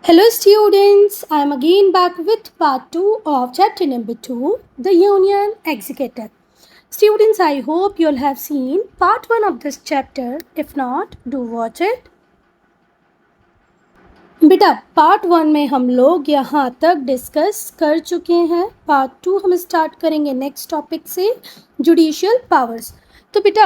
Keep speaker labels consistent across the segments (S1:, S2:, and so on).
S1: Hello students, I am again back with part 2 of chapter number 2, the Union Executive. Students, I hope you all have seen part 1 of this chapter. If not, do watch it. बेटा part 1 में हम लोग यहाँ तक discuss कर चुके हैं. Part 2 हम स्टार्ट करेंगे नेक्स्ट टॉपिक से, जुडिशियल पावर्स. तो बेटा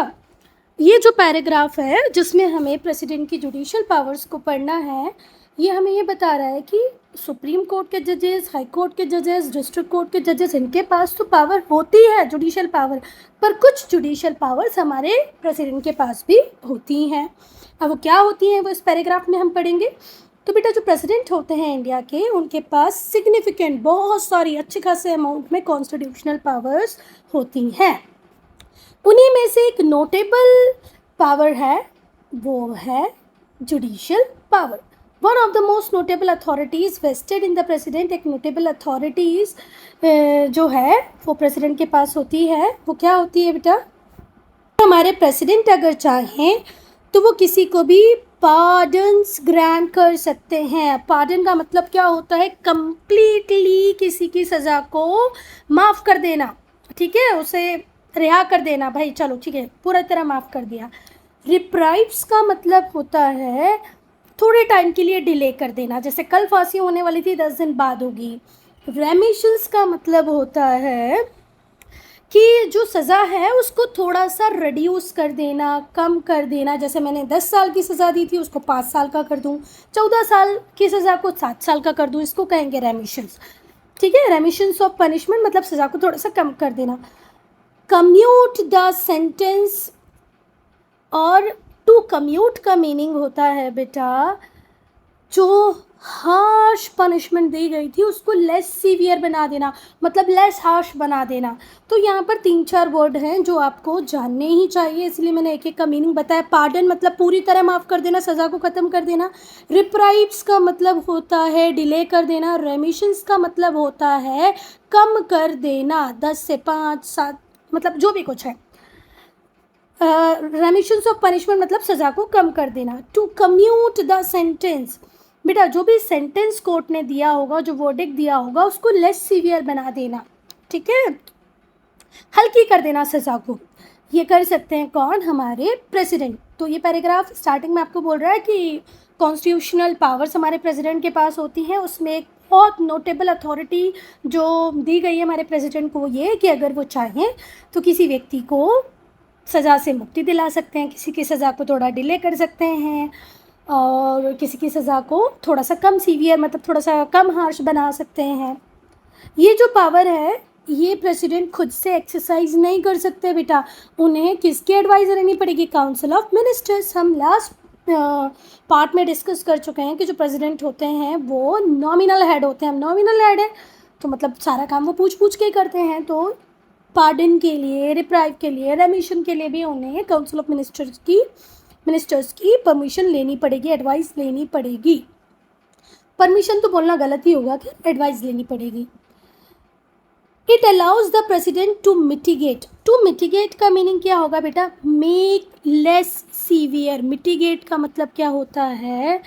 S1: ये जो पैराग्राफ है जिसमें हमें प्रेसिडेंट की जुडिशियल पावर्स को पढ़ना है, ये हमें ये बता रहा है कि सुप्रीम कोर्ट के जजेस, हाई कोर्ट के जजेस, डिस्ट्रिक्ट कोर्ट के जजेस, इनके पास तो पावर होती है जुडिशियल पावर, पर कुछ जुडिशियल पावर्स हमारे प्रेसिडेंट के पास भी होती हैं. अब वो क्या होती हैं वो इस पैराग्राफ में हम पढ़ेंगे. तो बेटा जो प्रेसिडेंट होते हैं इंडिया के, उनके पास सिग्निफिकेंट बहुत सारी अच्छे खासे अमाउंट में कॉन्स्टिट्यूशनल पावर्स होती हैं. उन्हीं में से एक नोटेबल पावर है, वो है judicial power. One of the most notable authorities vested in the president. एक नोटेबल अथॉरिटीज़ जो है वो प्रेसिडेंट के पास होती है. वो क्या होती है बेटा? हमारे प्रेसिडेंट अगर चाहें तो वो किसी को भी पार्डन्स ग्रांट कर सकते हैं. पार्डन का मतलब क्या होता है? कंप्लीटली किसी की सज़ा को माफ़ कर देना. ठीक है, उसे रिहा कर देना. भाई चलो ठीक है, पूरा तरह माफ़ कर दिया. रिप्राइव्स का मतलब होता है थोड़े टाइम के लिए डिले कर देना, जैसे कल फांसी होने वाली थी 10 दिन बाद होगी. रेमिशंस का मतलब होता है कि जो सज़ा है उसको थोड़ा सा रिड्यूस कर देना, कम कर देना. जैसे मैंने 10 साल की सज़ा दी थी उसको 5 साल का कर दूँ, 14 साल की सज़ा को 7 साल का कर दूँ, इसको कहेंगे रेमिशंस. ठीक है, रेमिशंस ऑफ पनिशमेंट मतलब सज़ा को थोड़ा सा कम कर देना. कम्यूट द सेंटेंस, और टू कम्यूट का मीनिंग होता है बेटा जो हार्श पनिशमेंट दी गई थी उसको लेस सीवियर बना देना, मतलब लेस हार्श बना देना. तो यहाँ पर 3-4 वर्ड हैं जो आपको जानने ही चाहिए, इसलिए मैंने एक एक का मीनिंग बताया. पार्डन मतलब पूरी तरह माफ़ कर देना, सज़ा को ख़त्म कर देना. रिप्राइव्स का मतलब होता है डिले कर देना. रेमिशंस का मतलब होता है कम कर देना, 10 से 5, 7, मतलब जो भी कुछ है. रेमिशंस ऑफ पनिशमेंट मतलब सज़ा को कम कर देना. टू कम्यूट द सेंटेंस, बेटा जो भी सेंटेंस कोर्ट ने दिया होगा, जो वर्डिक्ट दिया होगा, उसको लेस सीवियर बना देना. ठीक है, हल्की कर देना सज़ा को. ये कर सकते हैं कौन? हमारे प्रेसिडेंट. तो ये पैराग्राफ स्टार्टिंग में आपको बोल रहा है कि कॉन्स्टिट्यूशनल पावर्स हमारे प्रेसिडेंट के पास होती हैं. उसमें एक बहुत नोटेबल अथॉरिटी जो दी गई है हमारे प्रेसिडेंट को, ये कि अगर वो चाहें तो किसी व्यक्ति को सज़ा से मुक्ति दिला सकते हैं, किसी की सज़ा को थोड़ा डिले कर सकते हैं, और किसी की सज़ा को थोड़ा सा कम सीवियर मतलब थोड़ा सा कम हार्श बना सकते हैं. ये जो पावर है ये प्रेसिडेंट खुद से एक्सरसाइज नहीं कर सकते बेटा. उन्हें किसकी एडवाइस लेनी पड़ेगी? Council of ministers. हम लास्ट पार्ट में डिस्कस कर चुके हैं कि जो प्रेसिडेंट होते हैं वो नॉमिनल हेड होते हैं. हम नॉमिनल हेड है तो मतलब सारा काम वो पूछ के करते हैं. तो पार्डन के लिए, रिप्राइव के लिए, रेमिशन के लिए भी उन्हें काउंसिल ऑफ मिनिस्टर्स की परमिशन लेनी पड़ेगी, एडवाइस लेनी पड़ेगी. परमिशन तो बोलना गलत ही होगा कि एडवाइस लेनी पड़ेगी. It allows the president to mitigate. To mitigate का मीनिंग क्या होगा बेटा? Make less severe. मिटिगेट का मतलब क्या होता है?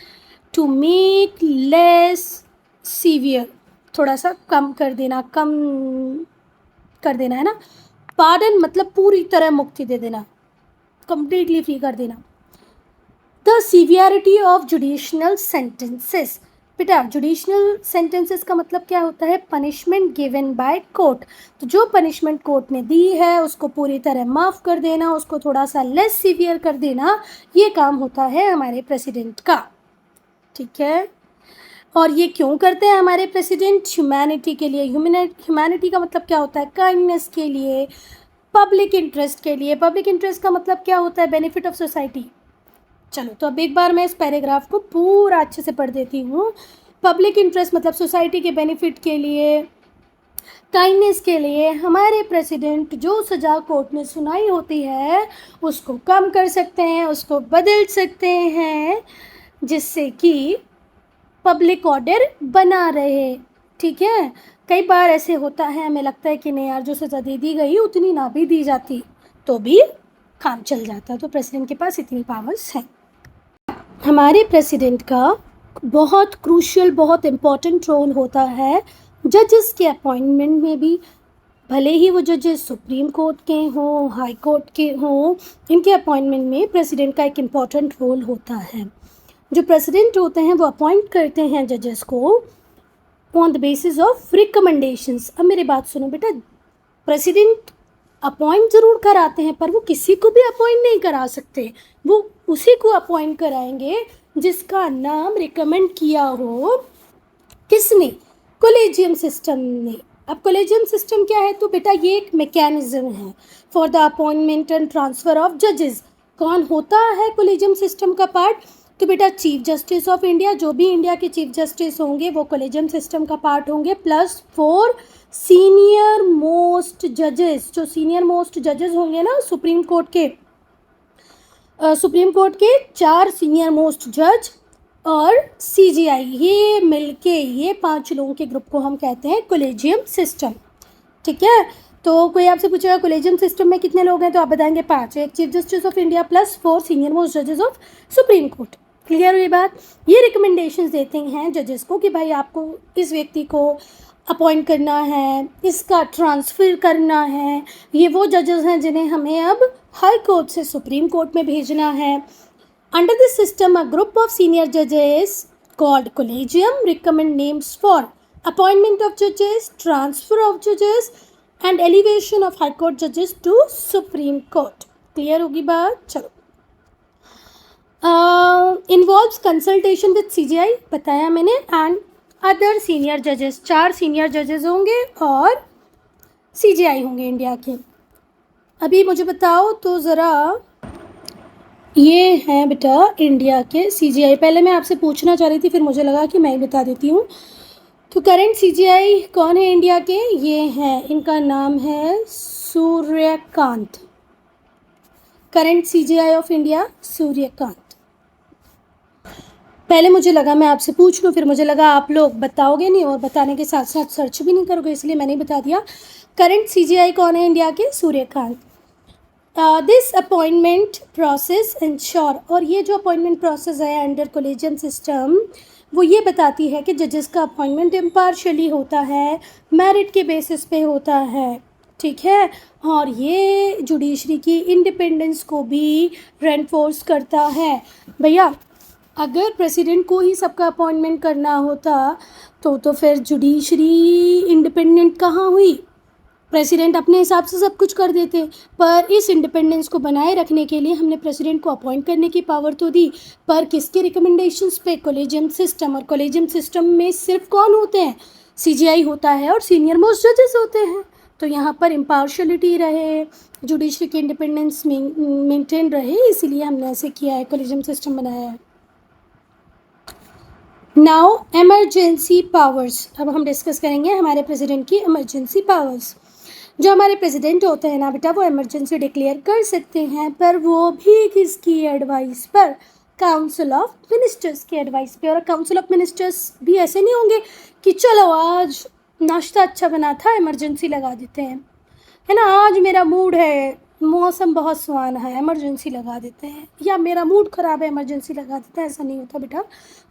S1: टू मेक लेस सीवियर, थोड़ा सा कम कर देना, कम कर देना है ना. पार्डन मतलब पूरी तरह मुक्ति दे देना, कंप्लीटली फ्री कर देना. The severity of jurisdictional sentences. बेटा जुडिशनल सेंटेंसेस का मतलब क्या होता है? Punishment given by court. तो जो पनिशमेंट कोर्ट ने दी है उसको पूरी तरह माफ़ कर देना, उसको थोड़ा सा लेस सीवियर कर देना, ये काम होता है हमारे प्रेसिडेंट का. ठीक है, और ये क्यों करते हैं हमारे प्रेसिडेंट? ह्यूमैनिटी के लिए. ह्यूमैनिटी का मतलब क्या होता है? काइंडनेस के लिए, पब्लिक इंटरेस्ट के लिए. पब्लिक इंटरेस्ट का मतलब क्या होता है? Benefit of society. चलो तो अब एक बार मैं इस पैराग्राफ को पूरा अच्छे से पढ़ देती हूँ. पब्लिक इंटरेस्ट मतलब सोसाइटी के बेनिफिट के लिए, काइंडनेस के लिए हमारे प्रेसिडेंट जो सज़ा कोर्ट ने सुनाई होती है उसको कम कर सकते हैं, उसको बदल सकते हैं, जिससे कि पब्लिक ऑर्डर बना रहे. ठीक है, कई बार ऐसे होता है हमें लगता है कि नहीं यार जो सज़ा दे दी गई उतनी ना भी दी जाती तो भी काम चल जाता. तो प्रेसिडेंट के पास इतनी पावर्स हैं. हमारे प्रेसिडेंट का बहुत क्रूशियल, बहुत इम्पॉर्टेंट रोल होता है जजेस के अपॉइंटमेंट में भी। भले ही वो जजेस सुप्रीम कोर्ट के हों, हाई कोर्ट के हों, इनके अपॉइंटमेंट में प्रेसिडेंट का एक इम्पॉर्टेंट रोल होता है। जो प्रेसिडेंट होते हैं वो अपॉइंट करते हैं जजेस को on the basis of recommendations. अब मेरी बात सुनो बेटा, प्रेसिडेंट अपॉइंट ज़रूर कराते हैं पर वो किसी को भी अपॉइंट नहीं करा सकते, वो उसी को अपॉइंट कराएंगे जिसका नाम रिकमेंड किया हो। किसने? कोलेजियम सिस्टम ने। अब कोलेजियम सिस्टम क्या है? तो बेटा ये एक मैकेनिज्म है for the appointment and transfer of जजेस। कौन होता है कोलेजियम सिस्टम का पार्ट? तो बेटा चीफ जस्टिस ऑफ इंडिया, जो भी इंडिया के चीफ जस्टिस होंगे वो कोलेजियम सिस्टम का पार्ट होंगे, प्लस 4 सीनियर मोस्ट जजेस। जो सीनियर मोस्ट जजेस होंगे ना सुप्रीम कोर्ट के, सुप्रीम कोर्ट के 4 सीनियर मोस्ट जज और सीजीआई, ये मिलके ये 5 लोगों के ग्रुप को हम कहते हैं कोलेजियम सिस्टम। ठीक है, तो कोई आपसे पूछेगा कोलेजियम सिस्टम में कितने लोग हैं, तो आप बताएंगे 5, एक chief justice of India plus 4 senior most जजेस ऑफ सुप्रीम कोर्ट। क्लियर हुई बात? ये रिकमेंडेशंस देते हैं जजेस को कि भाई आपको इस व्यक्ति को अपॉइंट करना है, इसका ट्रांसफ़र करना है। ये वो जजेस हैं जिन्हें हमें अब हाई कोर्ट से सुप्रीम कोर्ट में भेजना है। Under this system a group of senior जजेस called collegium recommend names for appointment of जजेस, ट्रांसफ़र ऑफ जजेस and elevation of high court जजेस टू सुप्रीम कोर्ट। क्लियर होगी बात? चलो, इन्वॉल्व्स कंसल्टेशन विद सीजीआई, बताया मैंने, एंड अदर सीनियर जजेस। 4 सीनियर जजेस होंगे और सीजीआई होंगे इंडिया के। अभी मुझे बताओ तो ज़रा, ये हैं बेटा इंडिया के सीजीआई। पहले मैं आपसे पूछना चाह रही थी, फिर मुझे लगा कि मैं ही बता देती हूँ। तो करंट सीजीआई कौन है इंडिया के? ये हैं, इनका नाम है Suryakant. Current CGI of India Suryakant. पहले मुझे लगा मैं आपसे पूछ लूँ, फिर मुझे लगा आप लोग बताओगे नहीं और बताने के साथ साथ सर्च भी नहीं करोगे, इसलिए मैंने बता दिया। करंट सीजीआई कौन है इंडिया के? Suryakant. This appointment process ensure, और ये जो अपॉइंटमेंट प्रोसेस है अंडर कोलेजियम सिस्टम, वो ये बताती है कि जजेस का अपॉइंटमेंट इम्पार्शियली होता है, मेरिट के बेसिस पे होता है। ठीक है, और ये जुडिशरी की इंडिपेंडेंस को भी रेनफोर्स करता है। भैया अगर प्रेसिडेंट को ही सबका अपॉइंटमेंट करना होता तो फिर जुडिशरी इंडिपेंडेंट कहाँ हुई? प्रेसिडेंट अपने हिसाब से सब कुछ कर देते, पर इस इंडिपेंडेंस को बनाए रखने के लिए हमने प्रेसिडेंट को अपॉइंट करने की पावर तो दी, पर किसके रिकमेंडेशंस पे? Collegium system. और कोलेजियम सिस्टम में सिर्फ कौन होते हैं? सीजीआई होता है और सीनियर मोस्ट जजेस होते हैं। तो यहाँ पर इम्पार्शलिटी रहे, जुडिशरी की इंडिपेंडेंस मेंटेन रहे, इसीलिए हमने ऐसे किया है, कोलेजियम सिस्टम बनाया है। नाउ एमरजेंसी पावर्स, अब हम डिस्कस करेंगे हमारे प्रेसिडेंट की एमरजेंसी पावर्स। जो हमारे प्रेसिडेंट होते हैं ना बेटा, वो इमरजेंसी डिक्लेयर कर सकते हैं, पर वो भी किसकी एडवाइस पर? काउंसिल ऑफ मिनिस्टर्स की एडवाइस पे। और काउंसिल ऑफ मिनिस्टर्स भी ऐसे नहीं होंगे कि चलो आज नाश्ता अच्छा बना था, इमरजेंसी लगा देते हैं, है ना, आज मेरा मूड है, मौसम बहुत सुहाना है, इमरजेंसी लगा देते हैं, या मेरा मूड ख़राब है, इमरजेंसी लगा देते हैं। ऐसा नहीं होता बेटा।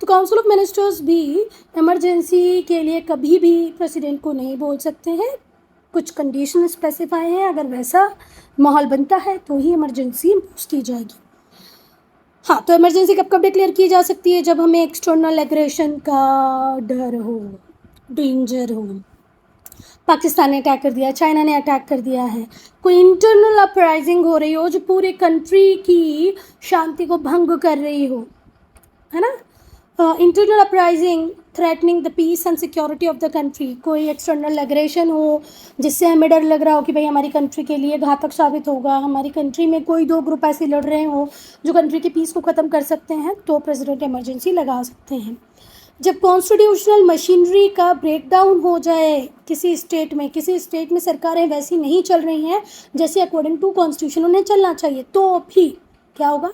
S1: तो काउंसिल ऑफ मिनिस्टर्स भी इमरजेंसी के लिए कभी भी प्रेसिडेंट को नहीं बोल सकते हैं, कुछ कंडीशन स्पेसिफाई हैं, अगर वैसा माहौल बनता है तो ही इमरजेंसी इम्पोज की जाएगी। हाँ, तो इमरजेंसी कब कब डिक्लेयर की जा सकती है? जब हमें एक्सटर्नल एग्रेशन का डर हो, डेंजर हो। पाकिस्तान ने अटैक कर दिया, चाइना ने अटैक कर दिया है, कोई इंटरनल अपराइजिंग हो रही हो जो पूरे कंट्री की शांति को भंग कर रही हो, है ना, internal uprising threatening the peace and security of the country, कोई एक्सटर्नल एग्रेशन हो जिससे हमें डर लग रहा हो कि भाई हमारी कंट्री के लिए घातक साबित होगा, हमारी कंट्री में कोई 2 ग्रुप ऐसे लड़ रहे हो जो कंट्री के पीस को ख़त्म कर सकते हैं, तो प्रेसिडेंट इमरजेंसी लगा सकते हैं। जब कॉन्स्टिट्यूशनल मशीनरी का ब्रेकडाउन हो जाए किसी स्टेट में सरकारें वैसी नहीं चल रही हैं जैसे अकॉर्डिंग टू कॉन्स्टिट्यूशन उन्हें चलना चाहिए, तो भी क्या होगा?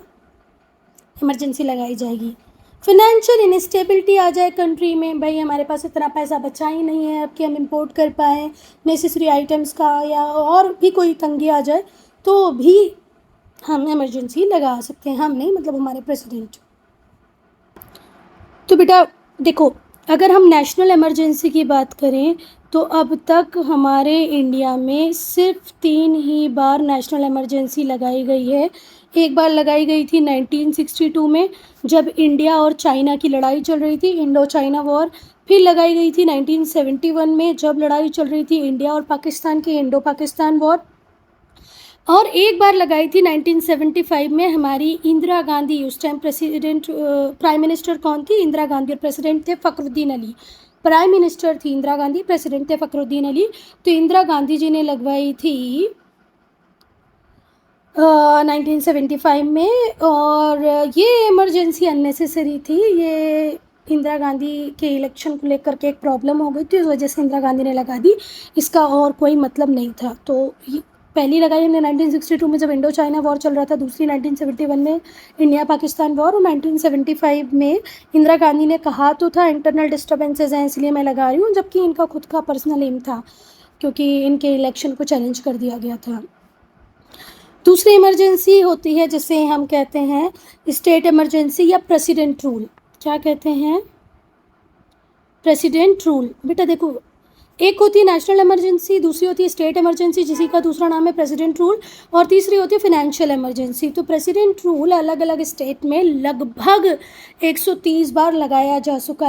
S1: इमरजेंसी लगाई जाएगी। फिनेंशियल इनस्टेबिलिटी आ जाए कंट्री में, भाई हमारे पास इतना पैसा बचा ही नहीं है अब कि हम इंपोर्ट कर पाएँ नेसेसरी आइटम्स का, या और भी कोई तंगी आ जाए, तो भी हम इमरजेंसी लगा सकते हैं। हम नहीं, मतलब हमारे प्रेसिडेंट। तो बेटा देखो, अगर हम नेशनल इमरजेंसी की बात करें तो अब तक हमारे इंडिया में सिर्फ 3 ही बार नेशनल इमरजेंसी लगाई गई है। एक बार लगाई गई थी 1962 में, जब इंडिया और चाइना की लड़ाई चल रही थी, इंडो चाइना वॉर। फिर लगाई गई थी 1971 में, जब लड़ाई चल रही थी इंडिया और पाकिस्तान की, इंडो पाकिस्तान वॉर। और एक बार लगाई थी 1975 में हमारी इंदिरा गांधी, उस टाइम प्राइम मिनिस्टर कौन थी? इंदिरा गांधी, और प्रेसिडेंट थे फ़खरुद्दीन अली। प्राइम मिनिस्टर थी इंदिरा गांधी, प्रेसिडेंट थे फ़खरुद्दीन अली। तो इंदिरा गांधी जी ने लगवाई थी 1975 में, और ये इमरजेंसी अननेसेसरी थी। ये इंदिरा गांधी के इलेक्शन को लेकर के एक प्रॉब्लम हो गई थी, उस वजह से इंदिरा गांधी ने लगा दी, इसका और कोई मतलब नहीं था। तो पहली लगाई हमने 1962 में जब इंडो चाइना वॉर चल रहा था, दूसरी 1971 में इंडिया पाकिस्तान वॉर, और 1975 में इंदिरा गांधी ने कहा तो था इंटरनल डिस्टर्बेंसेज हैं इसलिए मैं लगा रही हूँ, जबकि इनका खुद का पर्सनल एम था, क्योंकि इनके इलेक्शन को चैलेंज कर दिया गया था। दूसरी इमरजेंसी होती है जिसे हम कहते हैं स्टेट इमरजेंसी या प्रेसिडेंट रूल। क्या कहते हैं? President rule. बेटा देखो, एक होती है नेशनल इमरजेंसी, दूसरी होती है स्टेट इमरजेंसी जिसी का दूसरा नाम है प्रेसिडेंट रूल, और तीसरी होती है फाइनेंशियल इमरजेंसी। तो प्रेसिडेंट रूल अलग अलग स्टेट में लगभग 130 बार लगाया जा चुका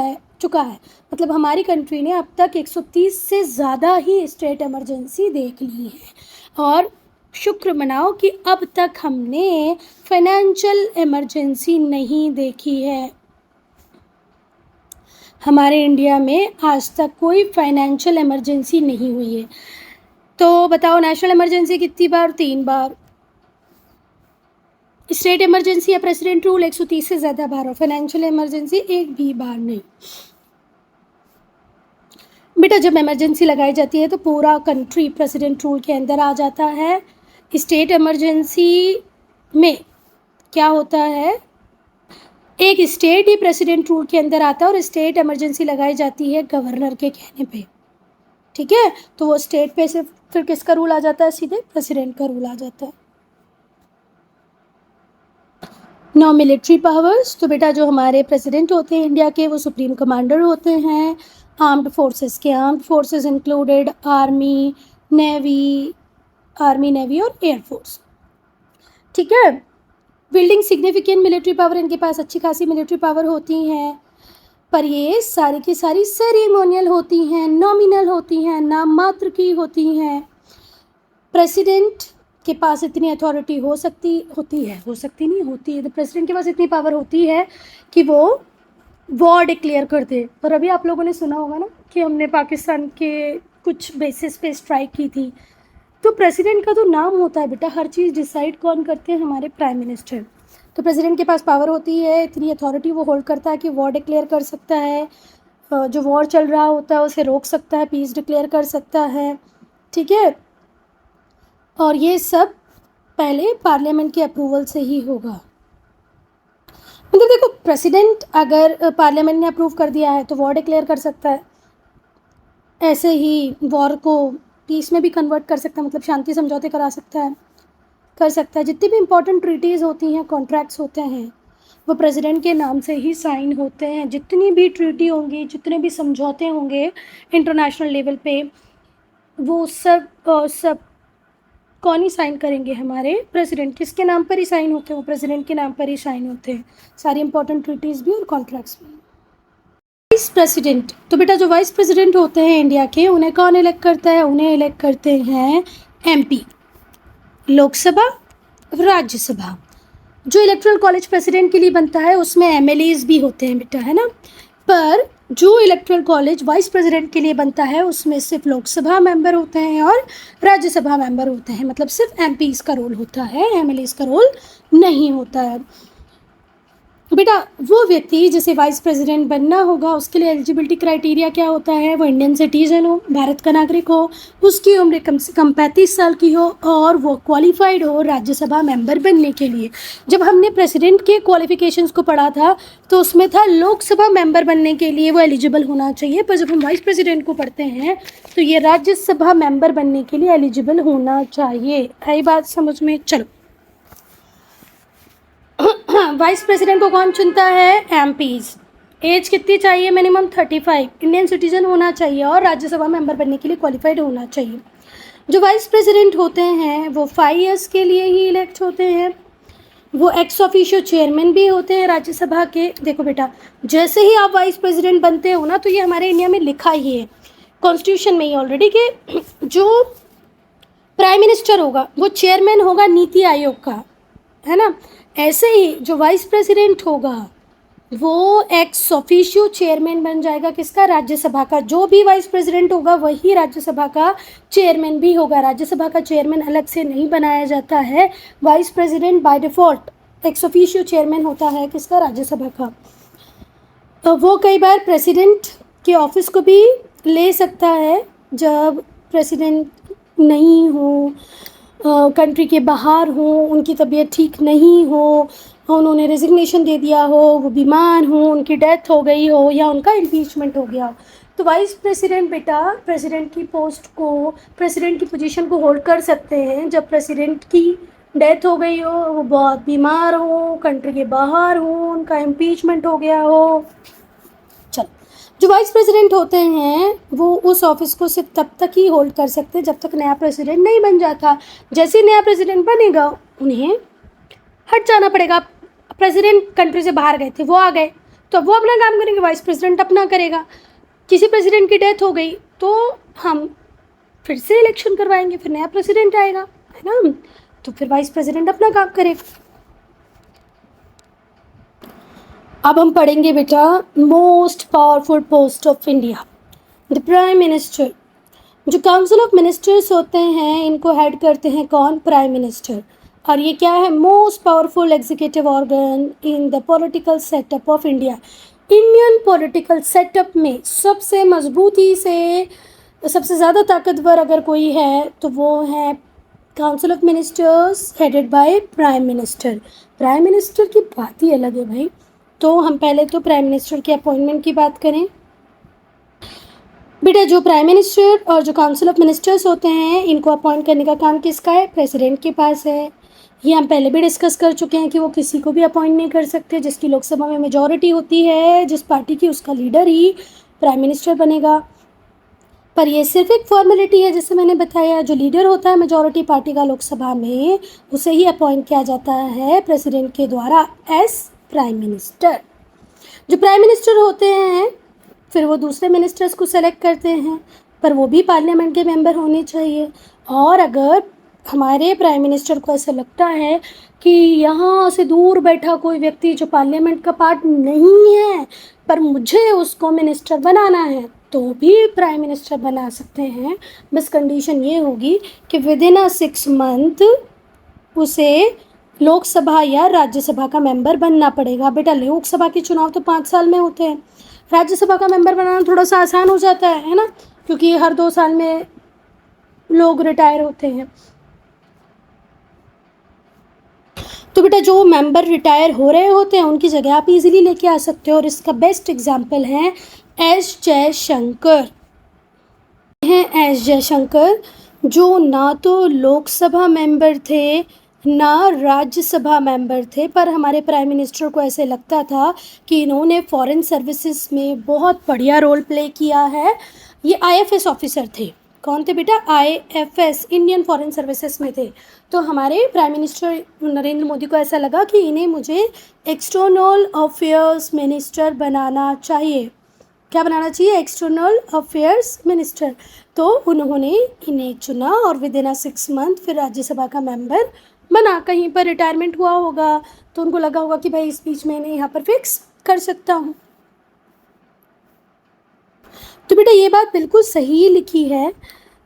S1: है। मतलब हमारी कंट्री ने अब तक 130 से ज़्यादा ही स्टेट इमरजेंसी देख ली है। और शुक्र मनाओ कि अब तक हमने फाइनेंशियल इमरजेंसी नहीं देखी है। हमारे इंडिया में आज तक कोई फाइनेंशियल इमरजेंसी नहीं हुई है। तो बताओ नेशनल इमरजेंसी कितनी बार? 3 बार। स्टेट इमरजेंसी या प्रेसिडेंट रूल 130 से ज़्यादा बार, और फाइनेंशियल इमरजेंसी एक भी बार नहीं। बेटा जब इमरजेंसी लगाई जाती है तो पूरा कंट्री प्रेसिडेंट रूल के अंदर आ जाता है। स्टेट इमरजेंसी में क्या होता है, एक स्टेट ही प्रेसिडेंट रूल के अंदर आता है, और स्टेट इमरजेंसी लगाई जाती है गवर्नर के कहने पे। ठीक है, तो वो स्टेट पे से फिर किसका रूल आ जाता है? सीधे प्रेसिडेंट का रूल आ जाता है। Now military powers. तो बेटा जो हमारे प्रेसिडेंट होते हैं इंडिया के, वो सुप्रीम कमांडर होते हैं आर्म्ड फोर्सेस के। Armed forces included army, navy और एयरफोर्स। ठीक है, बिल्डिंग सिग्निफिकेंट मिलिट्री पावर, इनके पास अच्छी खासी मिलिट्री पावर होती हैं, पर ये सारी की सारी सेरेमोनियल होती हैं, नॉमिनल होती हैं, नाम मात्र की होती हैं। प्रेसिडेंट के पास इतनी अथॉरिटी होती है, तो प्रेसिडेंट के पास इतनी पावर होती है कि वो वॉर डिक्लेयर कर दे। पर अभी आप लोगों ने सुना होगा ना कि हमने पाकिस्तान के कुछ बेसिस पे स्ट्राइक की थी। तो प्रेसिडेंट का तो नाम होता है बेटा, हर चीज़ डिसाइड कौन करते हैं? हमारे प्राइम मिनिस्टर। तो प्रेसिडेंट के पास पावर होती है, इतनी अथॉरिटी वो होल्ड करता है कि वॉर डिक्लेयर कर सकता है, जो वॉर चल रहा होता है उसे रोक सकता है, पीस डिक्लेयर कर सकता है। ठीक है, और ये सब पहले पार्लियामेंट के अप्रूवल से ही होगा। मतलब देखो, प्रेसिडेंट अगर पार्लियामेंट ने अप्रूव कर दिया है तो वॉर डिक्लेयर कर सकता है, ऐसे ही वॉर को पीस में भी कन्वर्ट कर सकता है, मतलब शांति समझौते कर सकता है। जितनी भी इम्पोर्टेंट ट्रीटीज़ होती हैं, कॉन्ट्रैक्ट्स होते हैं, वो प्रेसिडेंट के नाम से ही साइन होते हैं। जितनी भी ट्रीटी होंगी, जितने भी समझौते होंगे इंटरनेशनल लेवल पे, वो सब कौन ही साइन करेंगे? हमारे प्रेसिडेंट। किसके नाम पर ही साइन होते हैं? वो प्रेसिडेंट के नाम पर ही साइन होते हैं, सारी इंपॉर्टेंट ट्रीटीज़ भी और कॉन्ट्रैक्ट्स भी। Vice president. तो बेटा जो वाइस प्रेसिडेंट होते हैं इंडिया के, उन्हें कौन इलेक्ट करता है? उन्हें इलेक्ट करते हैं MP, लोकसभा, राज्यसभा। जो इलेक्टोरल कॉलेज प्रेसिडेंट के लिए बनता है उसमें MLAs भी होते हैं बेटा, है ना। पर जो इलेक्टोरल कॉलेज वाइस प्रेसिडेंट के लिए बनता है उसमें सिर्फ लोकसभा मेंबर होते हैं और राज्यसभा मेंबर होते हैं, मतलब सिर्फ MPs का रोल होता है, MLAs का रोल नहीं होता है। बेटा वो व्यक्ति जिसे वाइस प्रेसिडेंट बनना होगा उसके लिए एलिजिबिलिटी क्राइटेरिया क्या होता है? वो इंडियन सिटीजन हो, भारत का नागरिक हो, उसकी उम्र कम से कम 35 साल की हो, और वो क्वालिफाइड हो राज्यसभा मेंबर बनने के लिए। जब हमने प्रेसिडेंट के क्वालिफिकेशंस को पढ़ा था तो उसमें था लोकसभा मेंबर बनने के लिए वो एलिजिबल होना चाहिए, पर जब हम वाइस प्रेसिडेंट को पढ़ते हैं तो ये राज्यसभा मेंबर बनने के लिए एलिजिबल होना चाहिए। आई बात समझ में? चलो, वाइस प्रेसिडेंट को कौन चुनता है? MPs। एज कितनी चाहिए? मिनिमम 35, इंडियन सिटीजन होना चाहिए और राज्यसभा मेंबर बनने के लिए क्वालिफाइड होना चाहिए। जो वाइस प्रेसिडेंट होते हैं वो 5 इयर्स के लिए ही इलेक्ट होते हैं। वो एक्स ऑफिशियो चेयरमैन भी होते हैं राज्यसभा के। देखो बेटा, जैसे ही आप वाइस प्रेसिडेंट बनते हो ना, तो ये हमारे इंडिया में लिखा ही है कॉन्स्टिट्यूशन में ही ऑलरेडी कि जो प्राइम मिनिस्टर होगा वो चेयरमैन होगा नीति आयोग का, है ना। ऐसे ही जो वाइस प्रेसिडेंट होगा वो एक्स ऑफिशियो चेयरमैन बन जाएगा किसका? राज्यसभा का। जो भी वाइस प्रेसिडेंट होगा वही राज्यसभा का चेयरमैन भी होगा। राज्यसभा का चेयरमैन अलग से नहीं बनाया जाता है। Vice president by default ex officio chairman होता है किसका? राज्यसभा का। तो वो कई बार प्रेसिडेंट के ऑफिस को भी ले सकता है जब प्रेसिडेंट नहीं हो, कंट्री के बाहर हो, उनकी तबीयत ठीक नहीं हो, उन्होंने रेजिग्नेशन दे दिया हो, वो बीमार हो, उनकी डेथ हो गई हो या उनका इम्पीचमेंट हो गया हो, तो वाइस प्रेसिडेंट बेटा प्रेसिडेंट की पोस्ट को, प्रेसिडेंट की पोजीशन को होल्ड कर सकते हैं जब प्रेसिडेंट की डेथ हो गई हो, वो बहुत बीमार हो, कंट्री के बाहर हो, उनका इम्पीचमेंट हो गया हो। चलो, जो वाइस प्रेसिडेंट होते हैं वो उस ऑफिस को सिर्फ तब तक ही होल्ड कर सकते हैं जब तक नया प्रेसिडेंट नहीं बन जाता। जैसे ही नया प्रेसिडेंट बनेगा उन्हें हट जाना पड़ेगा। प्रेसिडेंट कंट्री से बाहर गए थे, वो आ गए, तो वो अपना काम करेंगे, वाइस प्रेसिडेंट अपना करेगा। किसी प्रेसिडेंट की डेथ हो गई तो हम फिर से इलेक्शन करवाएंगे, फिर नया प्रेसिडेंट आएगा, है ना, तो फिर वाइस प्रेसिडेंट अपना काम करेगा। अब हम पढ़ेंगे बेटा most powerful post of India, the prime minister. जो काउंसिल ऑफ मिनिस्टर्स होते हैं इनको हेड करते हैं कौन? Prime minister. और ये क्या है? Most powerful executive organ in the political setup of India. Indian political setup में सबसे मजबूती से, सबसे ज़्यादा ताकतवर अगर कोई है तो वो है council of ministers headed by prime minister. Prime minister की बात ही अलग है भाई। तो हम पहले तो प्राइम मिनिस्टर के अपॉइंटमेंट की बात करें। बेटा जो प्राइम मिनिस्टर और जो काउंसिल ऑफ मिनिस्टर्स होते हैं इनको अपॉइंट करने का काम किसका है? प्रेसिडेंट के पास है। ये हम पहले भी डिस्कस कर चुके हैं कि वो किसी को भी अपॉइंट नहीं कर सकते। जिसकी लोकसभा में मेजॉरिटी होती है जिस पार्टी की, उसका लीडर ही प्राइम मिनिस्टर बनेगा। पर ये सिर्फ एक फॉर्मेलिटी है, जैसे मैंने बताया। जो लीडर होता है मेजॉरिटी पार्टी का लोकसभा में, उसे ही अपॉइंट किया जाता है प्रेसिडेंट के द्वारा एज प्राइम मिनिस्टर। जो प्राइम मिनिस्टर होते हैं फिर वो दूसरे मिनिस्टर्स को सेलेक्ट करते हैं, पर वो भी पार्लियामेंट के मेंबर होने चाहिए। और अगर हमारे प्राइम मिनिस्टर को ऐसा लगता है कि यहाँ से दूर बैठा कोई व्यक्ति जो पार्लियामेंट का पार्ट नहीं है पर मुझे उसको मिनिस्टर बनाना है, तो भी प्राइम मिनिस्टर बना सकते हैं। बस कंडीशन ये होगी कि विद इन 6 मंथ उसे लोकसभा या राज्यसभा का मेंबर बनना पड़ेगा। बेटा लोकसभा के चुनाव तो 5 साल में होते हैं, राज्यसभा का मेंबर बनाना थोड़ा सा आसान हो जाता है ना, क्योंकि हर 2 साल में लोग रिटायर होते हैं। तो बेटा जो मेंबर रिटायर हो रहे होते हैं उनकी जगह आप इजीली लेके आ सकते हो, और इसका बेस्ट एग्जांपल है एस जयशंकर। एस जयशंकर जो ना तो लोकसभा मेंबर थे ना राज्यसभा मेंबर थे, पर हमारे प्राइम मिनिस्टर को ऐसे लगता था कि इन्होंने फॉरेन सर्विसेज में बहुत बढ़िया रोल प्ले किया है। ये आईएफएस ऑफिसर थे। कौन थे बेटा? आईएफएस, इंडियन फॉरेन सर्विसेज में थे। तो हमारे प्राइम मिनिस्टर नरेंद्र मोदी को ऐसा लगा कि इन्हें मुझे एक्सटर्नल अफेयर्स मिनिस्टर बनाना चाहिए। क्या बनाना चाहिए? External affairs minister. तो उन्होंने इन्हें चुना और विद इन 6 मंथ फिर राज्यसभा का मेंबर बना। कहीं पर रिटायरमेंट हुआ होगा तो उनको लगा होगा कि भाई इस बीच में इन्हें यहाँ पर फिक्स कर सकता हूँ। तो बेटा ये बात बिल्कुल सही लिखी है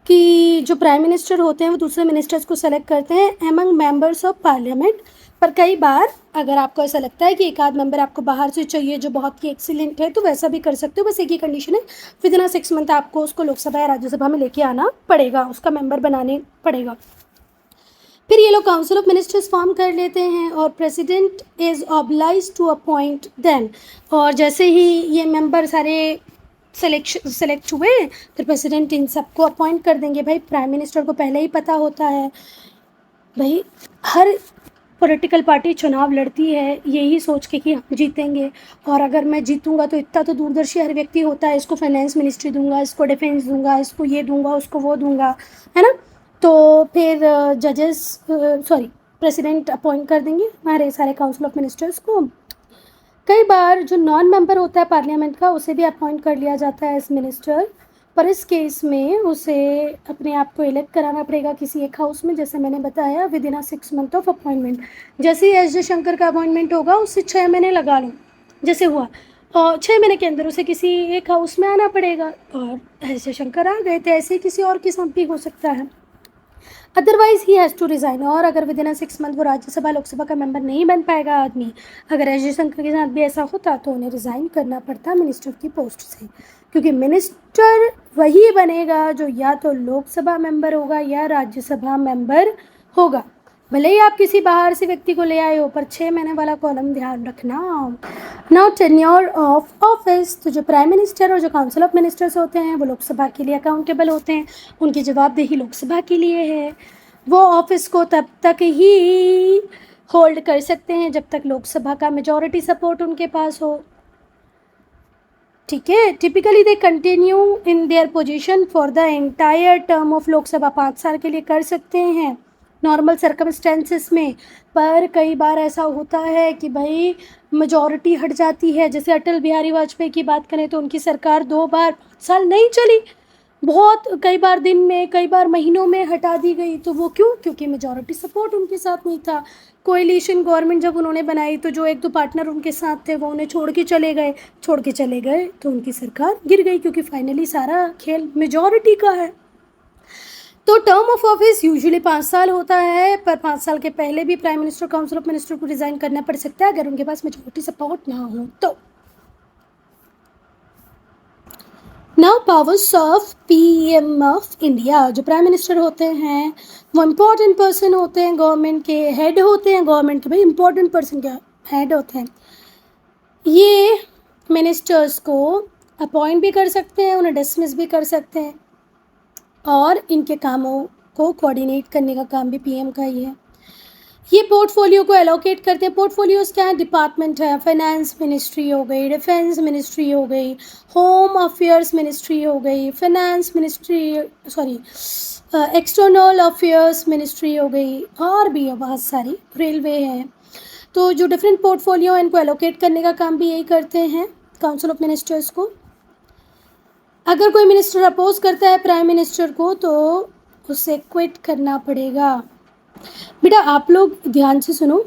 S1: कि जो प्राइम मिनिस्टर होते हैं वो दूसरे मिनिस्टर्स को सेलेक्ट करते हैं एमंग मेंबर्स ऑफ पार्लियामेंट। पर कई बार अगर आपको ऐसा लगता है कि एक आध मेंबर आपको बाहर से चाहिए जो बहुत ही एक्सीलेंट है, तो वैसा भी कर सकते हो। बस एक ही कंडीशन है, विद इन 6 मंथ आपको उसको लोकसभा या राज्यसभा में लेके आना पड़ेगा, उसका मेंबर बनाने पड़ेगा। फिर ये लोग काउंसिल ऑफ मिनिस्टर्स फॉर्म कर लेते हैं और president is obliged to appoint them. और जैसे ही ये मेंबर सारे सेलेक्ट हुए फिर प्रेसिडेंट इन सबको अपॉइंट कर देंगे। भाई प्राइम मिनिस्टर को पहले ही पता होता है, भाई हर पॉलिटिकल पार्टी चुनाव लड़ती है यही सोच के कि हम जीतेंगे, और अगर मैं जीतूंगा तो इतना तो दूरदर्शी हर व्यक्ति होता है, इसको फाइनेंस मिनिस्ट्री दूंगा, इसको डिफेंस दूंगा, इसको ये दूंगा, उसको वो दूंगा, है ना। तो फिर प्रेसिडेंट अपॉइंट कर देंगे हमारे सारे काउंसिल ऑफ मिनिस्टर्स को। कई बार जो नॉन मेंबर होता है पार्लियामेंट का उसे भी अपॉइंट कर लिया जाता है एज मिनिस्टर, पर इस केस में उसे अपने आप को इलेक्ट कराना पड़ेगा किसी एक हाउस में, जैसे मैंने बताया with in 6 month of appointment. जैसे ही एस जयशंकर का अपॉइंटमेंट होगा उससे 6 महीने लगा लो जैसे हुआ, और 6 महीने के अंदर उसे किसी एक हाउस में आना पड़ेगा, और एस जयशंकर आ गए थे, ऐसे ही किसी और के साथ भी हो सकता है। Otherwise he has to resign, और अगर विद इन 6 मंथ वो राज्यसभा लोकसभा का मेंबर नहीं बन पाएगा आदमी, अगर एस जयशंकर के साथ भी ऐसा होता तो उन्हें रिज़ाइन करना पड़ता मिनिस्टर की पोस्ट से, क्योंकि मिनिस्टर वही बनेगा जो या तो लोकसभा मेंबर होगा या राज्यसभा मेंबर होगा। भले ही आप किसी बाहर से व्यक्ति को ले आए हो, पर 6 महीने वाला कॉलम ध्यान रखना। नाउ टेन्योर ऑफ ऑफिस, तो जो प्राइम मिनिस्टर और जो काउंसिल ऑफ मिनिस्टर्स होते हैं वो लोकसभा के लिए अकाउंटेबल होते हैं, उनकी जवाबदेही लोकसभा के लिए है। वो ऑफिस को तब तक ही होल्ड कर सकते हैं जब तक लोकसभा का मेजॉरिटी सपोर्ट उनके पास हो, ठीक है। Typically they continue in their position for the entire term of Lok Sabha, 5 साल के लिए कर सकते हैं नॉर्मल सर्कमस्टेंसेस में। पर कई बार ऐसा होता है कि भाई मेजॉरिटी हट जाती है, जैसे अटल बिहारी वाजपेयी की बात करें तो उनकी सरकार 2 बार 5 साल नहीं चली, बहुत कई बार दिन में कई बार महीनों में हटा दी गई। तो वो क्यों? क्योंकि मेजॉरिटी सपोर्ट उनके साथ नहीं था। कोएलिशन गवर्नमेंट जब उन्होंने बनाई तो जो 1-2 पार्टनर उनके साथ थे वो उन्हें छोड़ के चले गए तो उनकी सरकार गिर गई, क्योंकि फाइनली सारा खेल मेजॉरिटी का है। तो टर्म ऑफ ऑफिस यूजुअली 5 साल होता है, पर 5 साल के पहले भी prime minister council of minister को रिजाइन करना पड़ सकता है अगर उनके पास मेजॉरिटी सपोर्ट ना हो तो। Now powers of PM of India, जो प्राइम मिनिस्टर होते हैं वो इम्पोर्टेंट पर्सन होते हैं, गवर्नमेंट के हेड होते हैं, गवर्नमेंट के भाई इम्पोर्टेंट पर्सन क्या हेड होते हैं। ये मिनिस्टर्स को अपॉइंट भी कर सकते हैं, उन्हें डिसमिस भी कर सकते हैं, और इनके कामों को कोऑर्डिनेट करने का काम भी पीएम का ही है। ये पोर्टफोलियो को एलोकेट करते हैं। पोर्टफोलियोज़ क्या है? डिपार्टमेंट है, फाइनेंस मिनिस्ट्री हो गई, डिफेंस मिनिस्ट्री हो गई, होम अफेयर्स मिनिस्ट्री हो गई, finance ministry external affairs ministry हो गई, और भी है बहुत सारी, रेलवे है। तो जो डिफरेंट पोर्टफोलियो हैं इनको एलोकेट करने का काम भी यही करते हैं काउंसिल ऑफ मिनिस्टर्स को। अगर कोई मिनिस्टर अपोज करता है प्राइम मिनिस्टर को तो उसे क्विट करना पड़ेगा। बेटा आप लोग ध्यान से सुनो,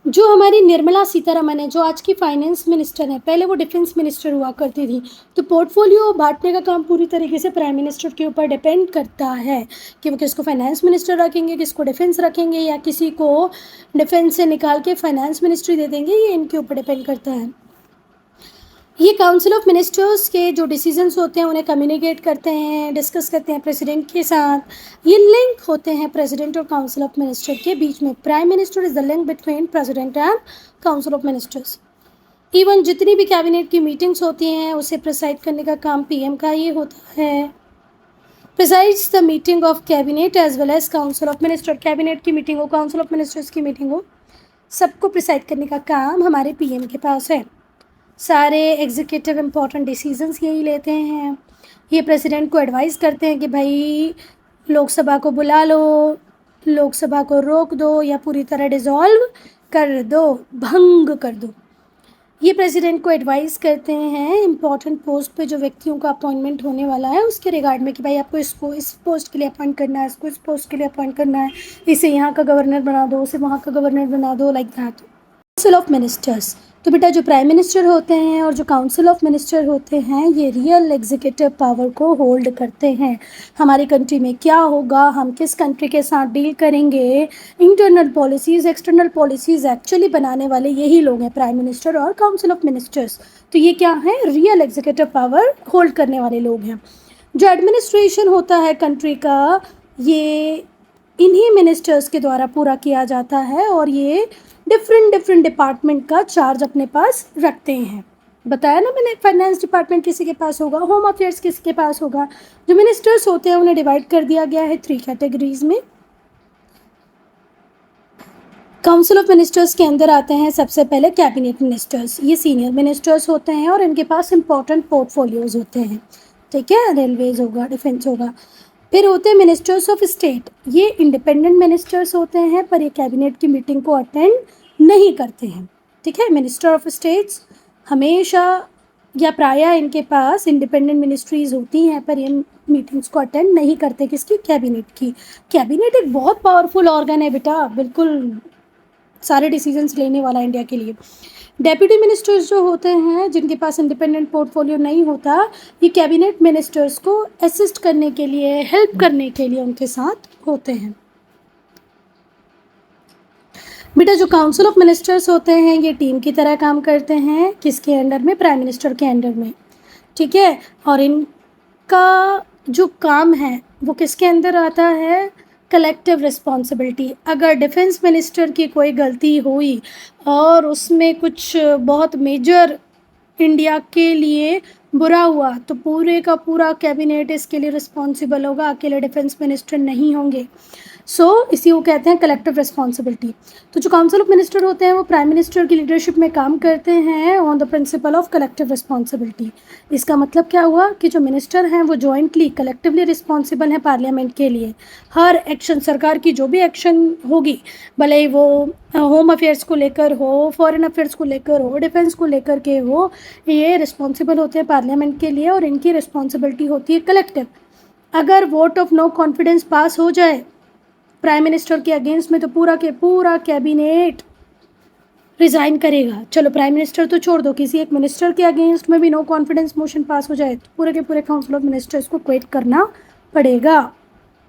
S1: जो हमारी निर्मला सीतारमन है, जो आज की फाइनेंस मिनिस्टर है, पहले वो डिफेंस मिनिस्टर हुआ करती थी, तो पोर्टफोलियो बांटने का काम पूरी तरीके से प्राइम मिनिस्टर के ऊपर डिपेंड करता है कि वो किसको फाइनेंस मिनिस्टर रखेंगे, किसको डिफेंस रखेंगे, या किसी को डिफेंस से निकाल के फाइनेंस मिनिस्ट्री दे देंगे, ये इनके ऊपर डिपेंड करता है। ये काउंसिल ऑफ मिनिस्टर्स के जो डिसीजंस होते हैं उन्हें कम्युनिकेट करते हैं, डिस्कस करते हैं प्रेसिडेंट के साथ। ये लिंक होते हैं प्रेसिडेंट और काउंसिल ऑफ मिनिस्टर के बीच में। Prime minister is the link between president and council of ministers. Even जितनी भी कैबिनेट की मीटिंग्स होती हैं उसे प्रिसाइड करने का काम पीएम का ये होता है। Presides the meeting of cabinet as well as council of minister. Cabinet की मीटिंग हो, काउंसिल ऑफ मिनिस्टर्स की मीटिंग हो, सबको प्रिसाइड करने का काम हमारे पीएम के पास है। सारे एग्जीक्यूटिव इम्पोर्टेंट डिसीजंस यही लेते हैं। ये प्रेसिडेंट को एडवाइस करते हैं कि भाई लोकसभा को बुला लो, लोकसभा को रोक दो, या पूरी तरह डिसॉल्व कर दो, भंग कर दो। ये प्रेसिडेंट को एडवाइस करते हैं इम्पॉर्टेंट पोस्ट पे जो व्यक्तियों का अपॉइंटमेंट होने वाला है उसके रिगार्ड में कि भाई आपको इसको इस पोस्ट के लिए अपॉइंट करना है, इसको इस पोस्ट के लिए अपॉइंट करना है, इसे यहाँ का गवर्नर बना दो, उसे वहाँ का गवर्नर बना दो, like that. Council of ministers, तो बेटा जो प्राइम मिनिस्टर होते हैं और जो काउंसिल ऑफ मिनिस्टर होते हैं ये रियल एग्जीक्यूटिव पावर को होल्ड करते हैं। हमारी कंट्री में क्या होगा, हम किस कंट्री के साथ डील करेंगे, internal policies external policies actually बनाने वाले यही लोग हैं, प्राइम मिनिस्टर और काउंसिल ऑफ मिनिस्टर्स। तो ये क्या है? रियल एग्जीक्यूटिव पावर होल्ड करने वाले लोग हैं। जो एडमिनिस्ट्रेशन होता है कंट्री का ये इन्हीं मिनिस्टर्स के द्वारा पूरा किया जाता है, और ये डिफरेंट डिपार्टमेंट का चार्ज अपने पास रखते हैं। बताया ना मैंने, फाइनेंस डिपार्टमेंट किसी के पास होगा, होम अफेयर्स किसी के पास होगा। जो मिनिस्टर्स होते हैं उन्हें डिवाइड कर दिया गया है 3 कैटेगरीज में। काउंसिल ऑफ मिनिस्टर्स के अंदर आते हैं सबसे पहले कैबिनेट मिनिस्टर्स। ये सीनियर मिनिस्टर्स होते हैं और इनके पास इंपॉर्टेंट पोर्टफोलियोज होते हैं, ठीक है, रेलवेज होगा, डिफेंस होगा। फिर होते हैं मिनिस्टर्स ऑफ स्टेट। ये इंडिपेंडेंट मिनिस्टर्स होते हैं पर ये कैबिनेट की मीटिंग को अटेंड नहीं करते हैं, ठीक है। मिनिस्टर ऑफ स्टेट्स हमेशा या प्रायः इनके पास इंडिपेंडेंट मिनिस्ट्रीज होती हैं पर ये मीटिंग्स को अटेंड नहीं करते, किसकी, कैबिनेट की। कैबिनेट एक बहुत पावरफुल ऑर्गन है बेटा, बिल्कुल सारे डिसीजंस लेने वाला इंडिया के लिए। डेप्यूटी मिनिस्टर्स जो होते हैं जिनके पास इंडिपेंडेंट पोर्टफोलियो नहीं होता, ये कैबिनेट मिनिस्टर्स को असिस्ट करने के लिए, हेल्प करने के लिए उनके साथ होते हैं। बेटा जो काउंसिल ऑफ मिनिस्टर्स होते हैं ये टीम की तरह काम करते हैं, किसके अंडर में, प्राइम मिनिस्टर के अंडर में, ठीक है। और इनका जो काम है वो किसके अंदर आता है, कलेक्टिव रिस्पॉन्सिबिलिटी। अगर डिफेंस मिनिस्टर की कोई गलती हुई और उसमें कुछ बहुत मेजर इंडिया के लिए बुरा हुआ तो पूरे का पूरा कैबिनेट इसके लिए रिस्पॉन्सिबल होगा, अकेले डिफेंस मिनिस्टर नहीं होंगे। इसी को कहते हैं कलेक्टिव रिस्पॉन्सिबिलिटी। तो जो काउंसिल ऑफ मिनिस्टर होते हैं वो प्राइम मिनिस्टर की लीडरशिप में काम करते हैं on the principle of collective responsibility. इसका मतलब क्या हुआ कि जो मिनिस्टर हैं वो जॉइंटली कलेक्टिवली रिस्पॉन्सिबल हैं पार्लियामेंट के लिए। हर एक्शन, सरकार की जो भी एक्शन होगी, भले ही वो होम अफेयर्स को लेकर हो, फॉरेन अफेयर्स को लेकर हो, डिफेंस को लेकर के हो, ये रिस्पॉन्सिबल होते हैं पार्लियामेंट के लिए और इनकी रिस्पॉन्सिबिलिटी होती है कलेक्टिव। अगर वोट ऑफ नो कॉन्फिडेंस पास हो जाए प्राइम मिनिस्टर के अगेंस्ट में तो पूरा के पूरा कैबिनेट रिज़ाइन करेगा। चलो प्राइम मिनिस्टर तो छोड़ दो, किसी एक मिनिस्टर के अगेंस्ट में भी नो कॉन्फिडेंस मोशन पास हो जाए तो पूरे के पूरे काउंसिल ऑफ मिनिस्टर्स को क्विट करना पड़ेगा।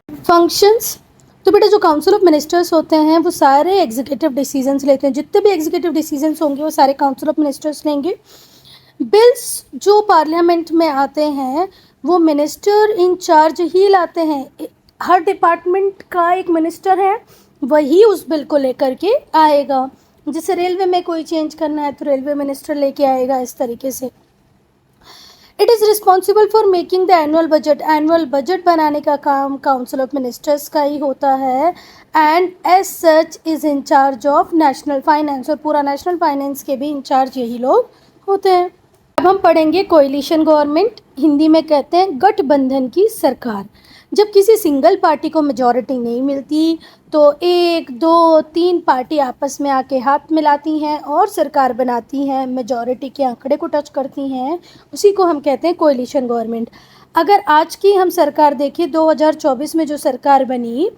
S1: फंक्शंस, तो बेटा जो काउंसिल ऑफ मिनिस्टर्स होते हैं वो सारे एग्जीक्यूटिव डिसीजंस लेते हैं, जितने भी एग्जीक्यूटिव डिसीजंस होंगे वो सारे काउंसिल ऑफ मिनिस्टर्स लेंगे। बिल्स जो पार्लियामेंट में आते हैं वो मिनिस्टर इन चार्ज ही लाते हैं। हर डिपार्टमेंट का एक मिनिस्टर है, वही उस बिल को लेकर के आएगा। जैसे रेलवे में कोई चेंज करना है तो रेलवे मिनिस्टर लेके आएगा, इस तरीके से। It is responsible for making the annual budget. Annual budget बनाने का काम काउंसिल ऑफ मिनिस्टर्स का ही होता है and as such is in charge of national finance. और पूरा नेशनल फाइनेंस के भी इंचार्ज यही लोग होते हैं। अब हम पढ़ेंगे कोएलिशन गवर्नमेंट, हिंदी में कहते हैं गठबंधन की सरकार। जब किसी सिंगल पार्टी को मेजॉरिटी नहीं मिलती तो 1, 2, 3 पार्टी आपस में आके हाथ मिलाती हैं और सरकार बनाती हैं, मेजॉरिटी के आंकड़े को टच करती हैं, उसी को हम कहते हैं कोएलिशन गवर्नमेंट। अगर आज की हम सरकार देखें, 2024 में जो सरकार बनी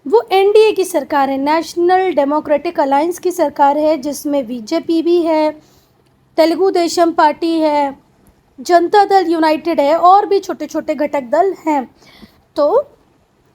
S1: वो एनडीए की सरकार है, नेशनल डेमोक्रेटिक अलायंस की सरकार है, जिसमें बीजेपी भी है, तेलुगु देशम पार्टी है, जनता दल यूनाइटेड है और भी छोटे छोटे घटक दल हैं। तो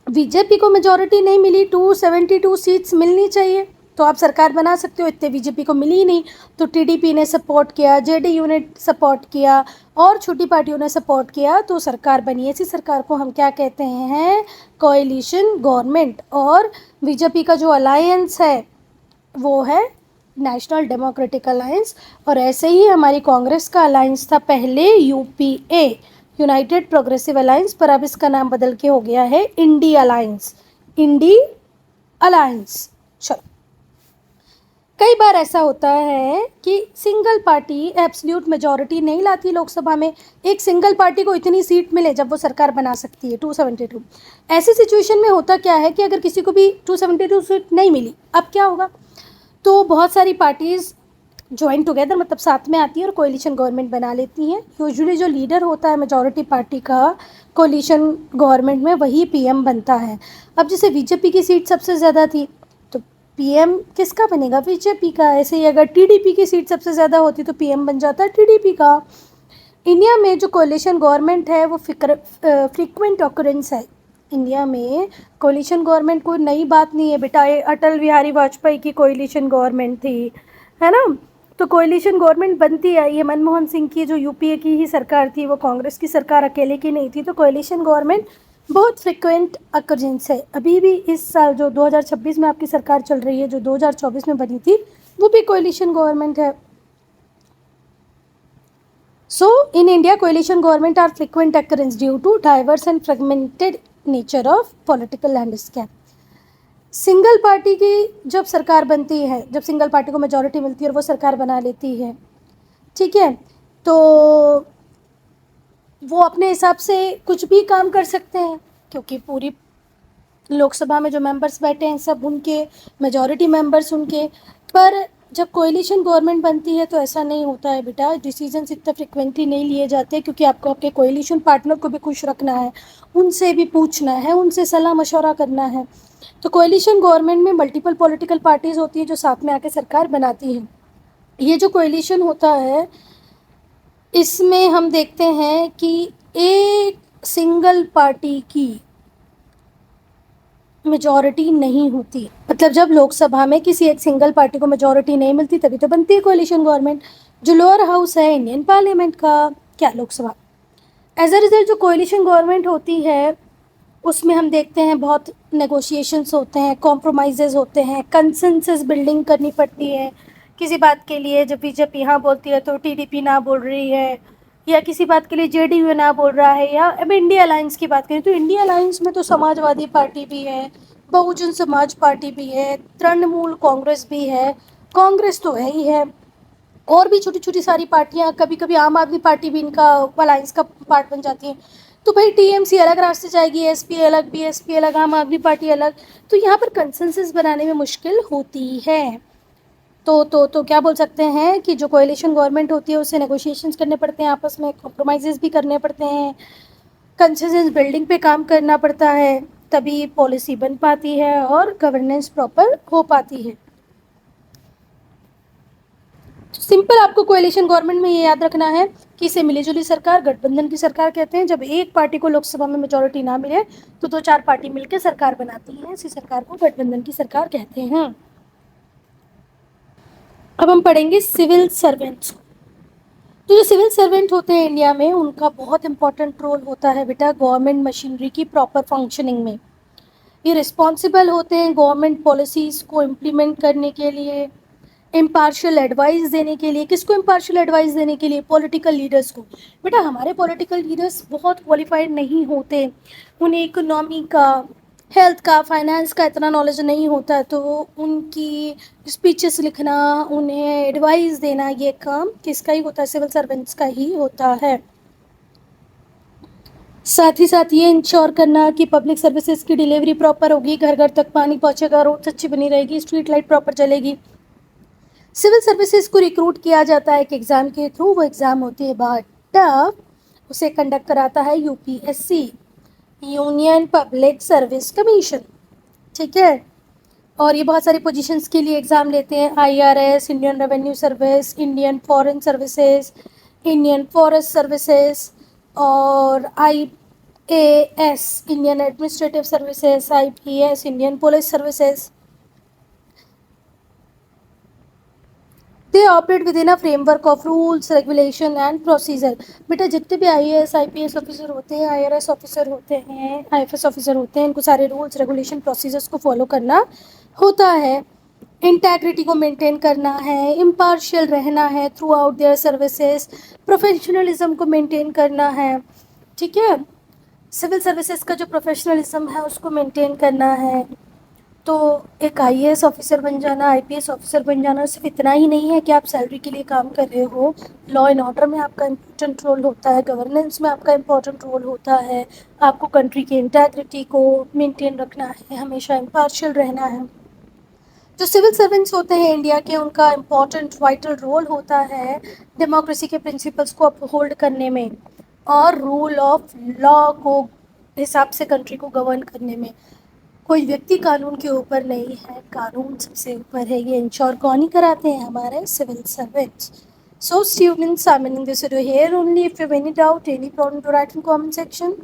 S1: बीजेपी को मेजॉरिटी नहीं मिली, 272 सीट्स मिलनी चाहिए तो आप सरकार बना सकते हो, इतने बीजेपी को मिली ही नहीं। तो टीडीपी ने सपोर्ट किया, जेडीयू ने सपोर्ट किया और छोटी पार्टियों ने सपोर्ट किया तो सरकार बनी। ऐसी सरकार को हम क्या कहते हैं, कोएलिशन गवर्नमेंट। और बीजेपी का जो अलायंस है वो है नेशनल डेमोक्रेटिक अलायंस। और ऐसे ही हमारी कांग्रेस का अलायंस था पहले, यूपीए, यूनाइटेड प्रोग्रेसिव अलायंस, पर अब इसका नाम बदल के हो गया है इंडी अलायंस, इंडी अलायंस। चलो, कई बार ऐसा होता है कि सिंगल पार्टी एब्सोल्यूट मेजॉरिटी नहीं लाती लोकसभा में। एक सिंगल पार्टी को इतनी सीट मिले जब वो सरकार बना सकती है, 272। ऐसी सिचुएशन में होता क्या है कि अगर किसी को भी 272 सीट नहीं मिली, अब क्या होगा, तो बहुत सारी पार्टीज़ ज्वाइन टुगेदर, मतलब साथ में आती है और कोएलिशन गवर्नमेंट बना लेती हैं। यूजुअली जो लीडर होता है मेजॉरिटी पार्टी का कोएलिशन गवर्नमेंट में, वही पीएम बनता है। अब जैसे बीजेपी की सीट सबसे ज़्यादा थी तो पीएम किसका बनेगा, बीजेपी का। ऐसे ही अगर टीडीपी की सीट सबसे ज़्यादा होती तो पीएम बन जाता है टीडीपी का। इंडिया में जो कोएलिशन गवर्नमेंट है वो फ्रीक्वेंट ऑकरेंस है। इंडिया में कोएलिशन गवर्नमेंट कोई नई बात नहीं है बेटा, ये अटल बिहारी वाजपेयी की कोएलिशन गवर्नमेंट थी, है ना। तो कोएलिशन गवर्नमेंट बनती है, ये मनमोहन सिंह की जो यूपीए की ही सरकार थी, वो कांग्रेस की सरकार अकेले की नहीं थी। तो कोएलिशन गवर्नमेंट बहुत फ्रिक्वेंट अकरेंस है। अभी भी इस साल जो 2026 में आपकी सरकार चल रही है, जो 2024 में बनी थी, वो भी कोएलिशन गवर्नमेंट है। So, in India, coalition government are frequent occurrence due to diverse and fragmented nature of political landscape. Single party की जब सरकार बनती है, जब सिंगल पार्टी को मेजॉरिटी मिलती है और वो सरकार बना लेती है, ठीक है, तो वो अपने हिसाब से कुछ भी काम कर सकते हैं, क्योंकि पूरी लोकसभा में जो मेंबर्स बैठे हैं सब उनके, मेजॉरिटी मेंबर्स उनके। पर जब कोएलिशन गवर्नमेंट बनती है तो ऐसा नहीं होता है बेटा, डिसीजंस इतना फ्रिक्वेंटली नहीं लिए जाते, क्योंकि आपको आपके कोएलिशन पार्टनर को भी खुश रखना है, उनसे भी पूछना है, उनसे सलाह मशवरा करना है। तो कोएलिशन गवर्नमेंट में मल्टीपल पॉलिटिकल पार्टीज़ होती है जो साथ में आके सरकार बनाती है। ये जो कोएलिशन होता है इसमें हम देखते हैं कि एक सिंगल पार्टी की मेजॉरिटी नहीं होती, मतलब जब लोकसभा में किसी एक सिंगल पार्टी को मेजॉरिटी नहीं मिलती तभी तो बनती है कोएलिशन गवर्नमेंट। जो लोअर हाउस है इंडियन पार्लियामेंट का, क्या लोकसभा, एज अ रिजल्ट जो कोएलिशन गवर्नमेंट होती है उसमें हम देखते हैं बहुत नेगोशिएशंस होते हैं, कॉम्प्रोमाइज़ेज़ होते हैं, कंसेंसस बिल्डिंग करनी पड़ती है किसी बात के लिए। जब बीजेपी हाँ बोलती है तो टीडीपी ना बोल रही है, या किसी बात के लिए जेडीयू ना बोल रहा है, या अब इंडिया अलायंस की बात करें तो इंडिया अलायंस में तो समाजवादी पार्टी भी है, बहुजन समाज पार्टी भी है, तृणमूल कांग्रेस भी है, कांग्रेस तो है ही है, और भी छोटी छोटी सारी पार्टियां, कभी कभी आम आदमी पार्टी भी इनका अलायंस का पार्ट बन जाती है। तो भाई टीएमसी अलग रास्ते जाएगी, एसपी अलग, बीएसपी अलग, आम आदमी पार्टी अलग, तो यहाँ पर कंसेंसस बनाने में मुश्किल होती है। तो क्या बोल सकते हैं कि जो कोएलिशन गवर्नमेंट होती है उससे नेगोशिएशंस करने पड़ते हैं, आपस में कॉम्प्रोमाइज़ेस भी करने पड़ते हैं, कंसेंसस बिल्डिंग पे काम करना पड़ता है, तभी पॉलिसी बन पाती है और गवर्नेंस प्रॉपर हो पाती है। सिंपल आपको कोएलिशन गवर्नमेंट में ये याद रखना है कि इसे मिलीजुली सरकार, गठबंधन की सरकार कहते हैं। जब एक पार्टी को लोकसभा में मेजॉरिटी ना मिले तो दो चार पार्टी मिलकर सरकार बनाती हैं, इसी सरकार को गठबंधन की सरकार कहते हैं। अब हम पढ़ेंगे सिविल सर्वेंट्स। तो जो सिविल सर्वेंट होते हैं इंडिया में उनका बहुत इंपॉर्टेंट रोल होता है बेटा गवर्नमेंट मशीनरी की प्रॉपर फंक्शनिंग में। ये रिस्पॉन्सिबल होते हैं गवर्नमेंट पॉलिसीज़ को इम्प्लीमेंट करने के लिए, इम्पार्शियल एडवाइस देने के लिए। किसको इम्पार्शियल एडवाइस देने के लिए? पॉलिटिकल लीडर्स को। बेटा हमारे पॉलिटिकल लीडर्स बहुत क्वालिफाइड नहीं होते, उन्हें इकोनॉमी का, हेल्थ का, फाइनेंस का इतना नॉलेज नहीं होता, तो उनकी स्पीचेस लिखना, उन्हें एडवाइस देना, ये काम किसका ही होता है? सिविल सर्वेंट्स का ही होता है। साथ ही साथ ये इंश्योर करना कि पब्लिक सर्विसेज की डिलीवरी प्रॉपर होगी, घर घर तक पानी पहुंचेगा, रोड अच्छी बनी रहेगी, स्ट्रीट लाइट प्रॉपर चलेगी। सिविल सर्विसेज को रिक्रूट किया जाता है एक एग्ज़ाम के थ्रू, वो एग्ज़ाम होती है बहुत टफ, उसे कंडक्ट कराता है UPSC, union public service commission, ठीक है। और ये बहुत सारी पोजीशंस के लिए एग्ज़ाम लेते हैं, IRS, Indian revenue service, Indian foreign services, Indian forest services, और IAS, Indian administrative services, IPS, Indian police services. They operate within a framework of rules, regulation and procedure. बेटा जितने भी IAS IPS officer होते हैं, IRS officer होते हैं, IFS officer होते हैं, इनको सारे रूल्स, रेगुलेशन, प्रोसीजर्स को फॉलो करना होता है, इंटेग्रिटी को मेंटेन करना है, इम्पार्शियल रहना है through out their services, professionalism को मेंटेन करना है, ठीक है। सिविल सर्विसेज का जो प्रोफेशनलिज्म है उसको मेंटेन करना है। तो एक आईएएस ऑफिसर बन जाना, आईपीएस ऑफिसर बन जाना सिर्फ इतना ही नहीं है कि आप सैलरी के लिए काम कर रहे हो, लॉ एंड ऑर्डर में आपका इम्पोर्टेंट रोल होता है, गवर्नेंस में आपका इम्पोर्टेंट रोल होता है, आपको कंट्री की इंटेग्रिटी को मेंटेन रखना है, हमेशा इम्पार्शियल रहना है। जो सिविल सर्वेंट्स होते हैं इंडिया के, उनका इम्पोर्टेंट वाइटल रोल होता है डेमोक्रेसी के प्रिंसिपल्स को अपहोल्ड करने में और रूल ऑफ लॉ को हिसाब से कंट्री को गवर्न करने में। कोई व्यक्ति कानून के ऊपर नहीं है, कानून सबसे ऊपर है। ये इंश्योर कौन ही कराते हैं? हमारे civil servants. So students, I'm ending this video here only. If you have any doubt, any problem to write in comment section.